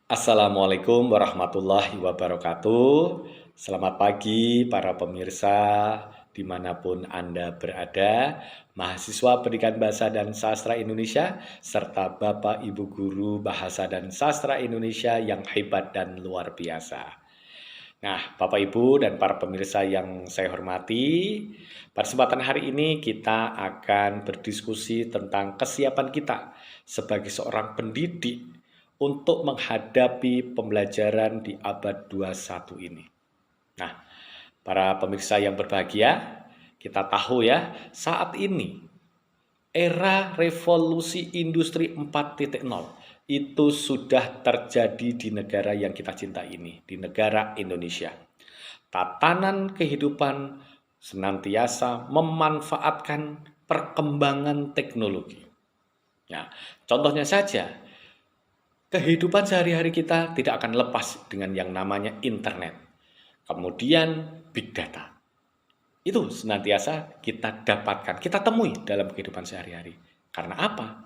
Assalamualaikum warahmatullahi wabarakatuh. Selamat pagi para pemirsa dimanapun Anda berada, mahasiswa pendidikan bahasa dan sastra Indonesia, serta Bapak Ibu Guru Bahasa dan Sastra Indonesia yang hebat dan luar biasa. Nah, Bapak Ibu dan para pemirsa yang saya hormati, pada kesempatan hari ini kita akan berdiskusi tentang kesiapan kita sebagai seorang pendidik untuk menghadapi pembelajaran di abad 21 ini. Nah, para pemirsa yang berbahagia, kita tahu ya, saat ini era revolusi industri 4.0 itu sudah terjadi di negara yang kita cintai ini, di negara Indonesia. Tatanan kehidupan senantiasa memanfaatkan perkembangan teknologi. Ya, contohnya saja, kehidupan sehari-hari kita tidak akan lepas dengan yang namanya internet. Kemudian big data. Itu senantiasa kita dapatkan, kita temui dalam kehidupan sehari-hari. Karena apa?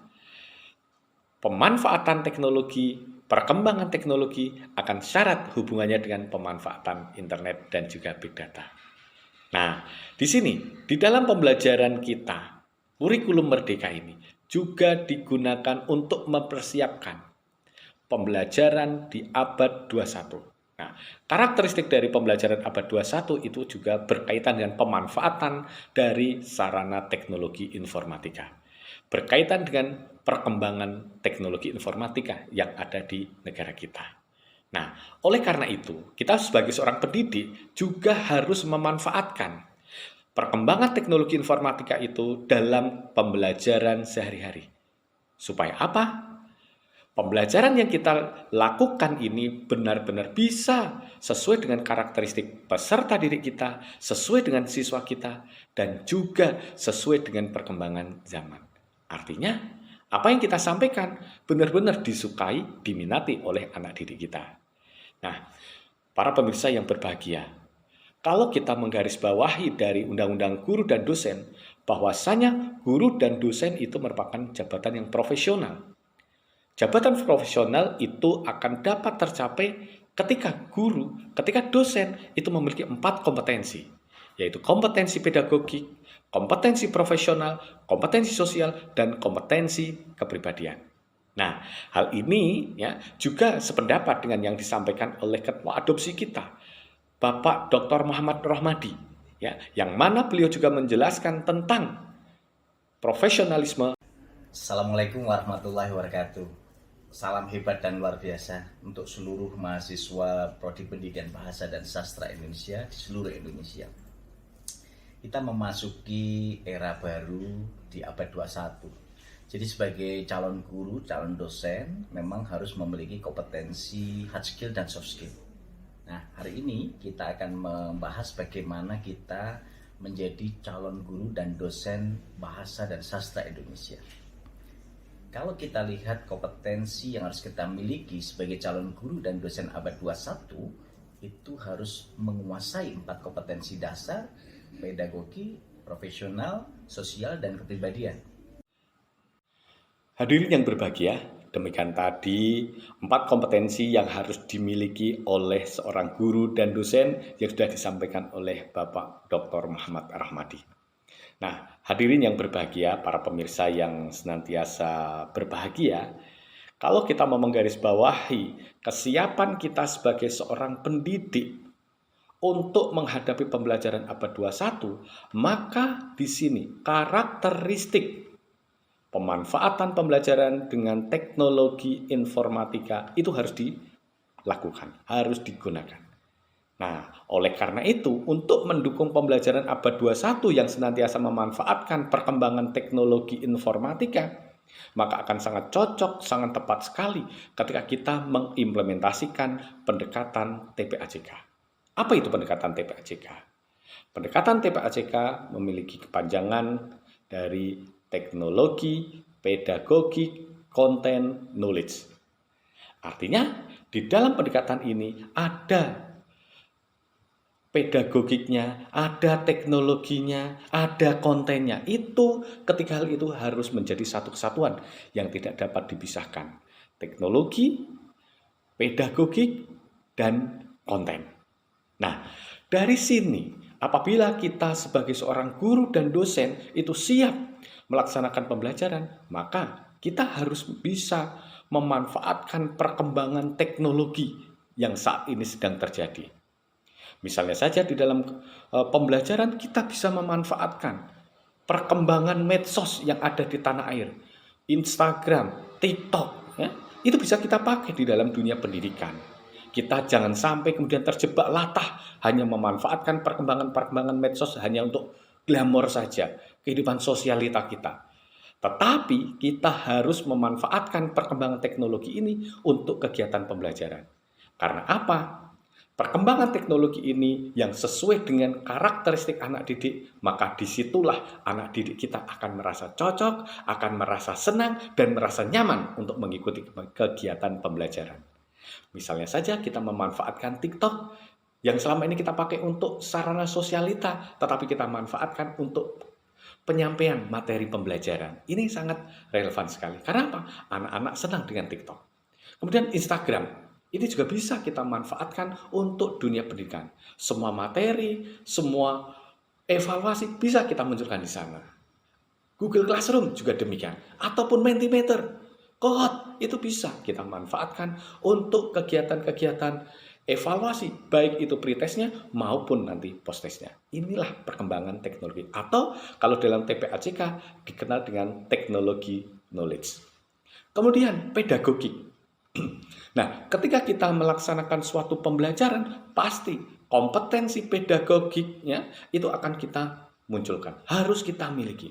Pemanfaatan teknologi, perkembangan teknologi akan syarat hubungannya dengan pemanfaatan internet dan juga big data. Nah, di sini, di dalam pembelajaran kita, kurikulum merdeka ini juga digunakan untuk mempersiapkan pembelajaran di abad 21. Nah, karakteristik dari pembelajaran abad 21 itu juga berkaitan dengan pemanfaatan dari sarana teknologi informatika. Berkaitan dengan perkembangan teknologi informatika yang ada di negara kita. Nah, oleh karena itu, kita sebagai seorang pendidik juga harus memanfaatkan perkembangan teknologi informatika itu dalam pembelajaran sehari-hari. Supaya apa? Pembelajaran yang kita lakukan ini benar-benar bisa sesuai dengan karakteristik peserta didik kita, sesuai dengan siswa kita, dan juga sesuai dengan perkembangan zaman. Artinya, apa yang kita sampaikan benar-benar disukai, diminati oleh anak didik kita. Nah, para pemirsa yang berbahagia, kalau kita menggarisbawahi dari Undang-Undang Guru dan Dosen, bahwasanya guru dan dosen itu merupakan jabatan yang profesional. Jabatan profesional itu akan dapat tercapai ketika dosen itu memiliki 4 kompetensi, yaitu kompetensi pedagogik, kompetensi profesional, kompetensi sosial, dan kompetensi kepribadian. Nah, hal ini ya juga sependapat dengan yang disampaikan oleh Ketua Adopsi kita, Bapak Dr. Muhammad Rohmadi, ya, yang mana beliau juga menjelaskan tentang profesionalisme. Assalamualaikum warahmatullahi wabarakatuh. Salam hebat dan luar biasa untuk seluruh mahasiswa Prodi Pendidikan Bahasa dan Sastra Indonesia di seluruh Indonesia. Kita memasuki era baru di abad 21. Jadi sebagai calon guru, calon dosen memang harus memiliki kompetensi hard skill dan soft skill. Nah, hari ini kita akan membahas bagaimana kita menjadi calon guru dan dosen bahasa dan sastra Indonesia. Kalau kita lihat kompetensi yang harus kita miliki sebagai calon guru dan dosen abad 21, itu harus menguasai 4 kompetensi dasar, pedagogi, profesional, sosial, dan kepribadian. Hadirin yang berbahagia, demikian tadi 4 kompetensi yang harus dimiliki oleh seorang guru dan dosen yang sudah disampaikan oleh Bapak Dr. Muhammad Rahmadi. Nah, hadirin yang berbahagia, para pemirsa yang senantiasa berbahagia, kalau kita mau menggarisbawahi kesiapan kita sebagai seorang pendidik untuk menghadapi pembelajaran abad 21, maka di sini karakteristik pemanfaatan pembelajaran dengan teknologi informatika itu harus dilakukan, harus digunakan. Nah, oleh karena itu, untuk mendukung pembelajaran abad 21 yang senantiasa memanfaatkan perkembangan teknologi informatika, maka akan sangat cocok, sangat tepat sekali ketika kita mengimplementasikan pendekatan TPAJK. Apa itu pendekatan TPAJK? Pendekatan TPAJK memiliki kepanjangan dari teknologi, pedagogik, konten, knowledge. Artinya, di dalam pendekatan ini ada pedagogiknya, ada teknologinya, ada kontennya. Itu ketika hal itu harus menjadi satu kesatuan yang tidak dapat dipisahkan. Teknologi, pedagogik, dan konten. Nah, dari sini apabila kita sebagai seorang guru dan dosen itu siap melaksanakan pembelajaran, maka kita harus bisa memanfaatkan perkembangan teknologi yang saat ini sedang terjadi. Misalnya saja di dalam pembelajaran kita bisa memanfaatkan perkembangan medsos yang ada di tanah air, Instagram, TikTok, ya, itu bisa kita pakai di dalam dunia pendidikan. Kita jangan sampai kemudian terjebak latah hanya memanfaatkan perkembangan-perkembangan medsos hanya untuk glamor saja, kehidupan sosialita kita. Tetapi kita harus memanfaatkan perkembangan teknologi ini untuk kegiatan pembelajaran. Karena apa? Perkembangan teknologi ini yang sesuai dengan karakteristik anak didik, maka disitulah anak didik kita akan merasa cocok, akan merasa senang, dan merasa nyaman untuk mengikuti kegiatan pembelajaran. Misalnya saja kita memanfaatkan TikTok yang selama ini kita pakai untuk sarana sosialita, tetapi kita manfaatkan untuk penyampaian materi pembelajaran. Ini sangat relevan sekali. Karena apa? Anak-anak senang dengan TikTok. Kemudian Instagram, ini juga bisa kita manfaatkan untuk dunia pendidikan. Semua materi, semua evaluasi bisa kita munculkan di sana. Google Classroom juga demikian. Ataupun Mentimeter, Kohot, itu bisa kita manfaatkan untuk kegiatan-kegiatan evaluasi, baik itu pretestnya maupun nanti posttestnya. Inilah perkembangan teknologi. Atau kalau dalam TPACK dikenal dengan teknologi knowledge. Kemudian pedagogik. Nah, ketika kita melaksanakan suatu pembelajaran, pasti kompetensi pedagogiknya itu akan kita munculkan. Harus kita miliki.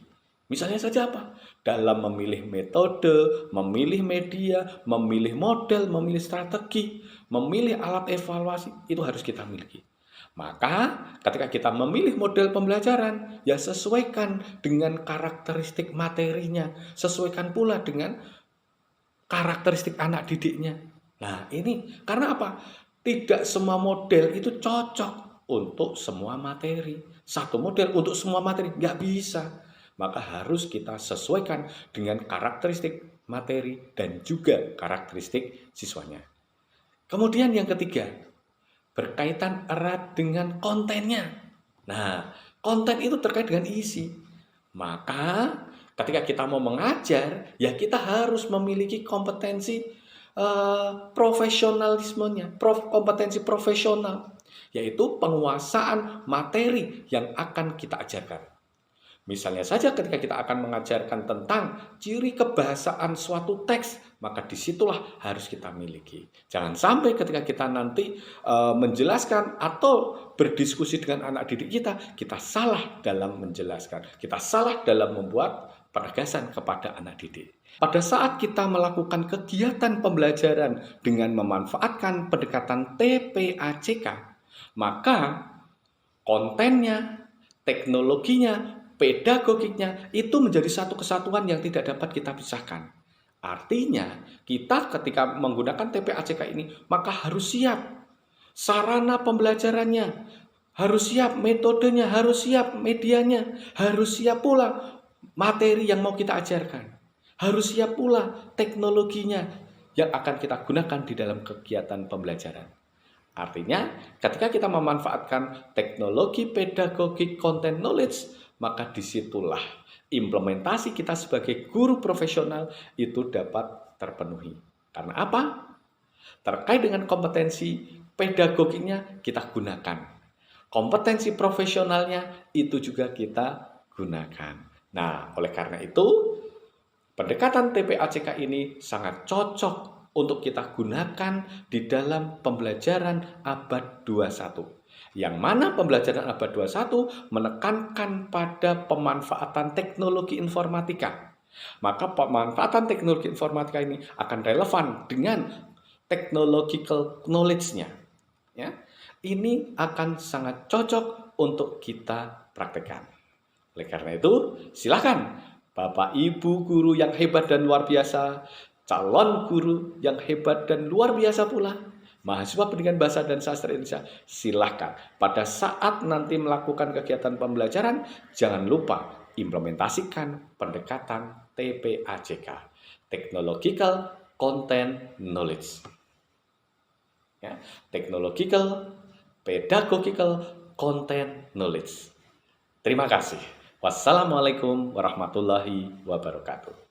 Misalnya saja apa? Dalam memilih metode, memilih media, memilih model, memilih strategi, memilih alat evaluasi, itu harus kita miliki. Maka ketika kita memilih model pembelajaran, ya sesuaikan dengan karakteristik materinya, sesuaikan pula dengan karakteristik anak didiknya. Nah ini karena apa? Tidak semua model itu cocok untuk semua materi. Satu model untuk semua materi nggak bisa. Maka harus kita sesuaikan dengan karakteristik materi dan juga karakteristik siswanya. Kemudian yang ketiga, berkaitan erat dengan kontennya. Nah, konten itu terkait dengan isi. Maka ketika kita mau mengajar, ya kita harus memiliki kompetensi profesionalismenya, kompetensi profesional, yaitu penguasaan materi yang akan kita ajarkan. Misalnya saja ketika kita akan mengajarkan tentang ciri kebahasaan suatu teks, maka disitulah harus kita miliki. Jangan sampai ketika kita nanti menjelaskan atau berdiskusi dengan anak didik kita salah dalam menjelaskan. Kita salah dalam membuat penegasan kepada anak didik. Pada saat kita melakukan kegiatan pembelajaran dengan memanfaatkan pendekatan TPACK, maka kontennya, teknologinya, pedagogiknya itu menjadi satu kesatuan yang tidak dapat kita pisahkan. Artinya, kita ketika menggunakan TPACK ini, maka harus siap sarana pembelajarannya, harus siap metodenya, harus siap medianya, harus siap pula materi yang mau kita ajarkan, harus siap pula teknologinya yang akan kita gunakan di dalam kegiatan pembelajaran. Artinya, ketika kita memanfaatkan teknologi pedagogik content knowledge, maka disitulah implementasi kita sebagai guru profesional itu dapat terpenuhi. Karena apa? Terkait dengan kompetensi pedagogiknya kita gunakan. Kompetensi profesionalnya itu juga kita gunakan. Nah, oleh karena itu, pendekatan TPACK ini sangat cocok untuk kita gunakan di dalam pembelajaran abad 21. Yang mana pembelajaran abad 21 menekankan pada pemanfaatan teknologi informatika. Maka pemanfaatan teknologi informatika ini akan relevan dengan technological knowledge-nya. Ya, ini akan sangat cocok untuk kita praktekkan. Oleh karena itu, silakan Bapak Ibu guru yang hebat dan luar biasa, calon guru yang hebat dan luar biasa pula, mahasiswa pendidikan bahasa dan sastra Indonesia, silakan pada saat nanti melakukan kegiatan pembelajaran, jangan lupa implementasikan pendekatan TPACK, Technological Content Knowledge. Ya, technological, pedagogical, content knowledge. Terima kasih. Wassalamualaikum warahmatullahi wabarakatuh.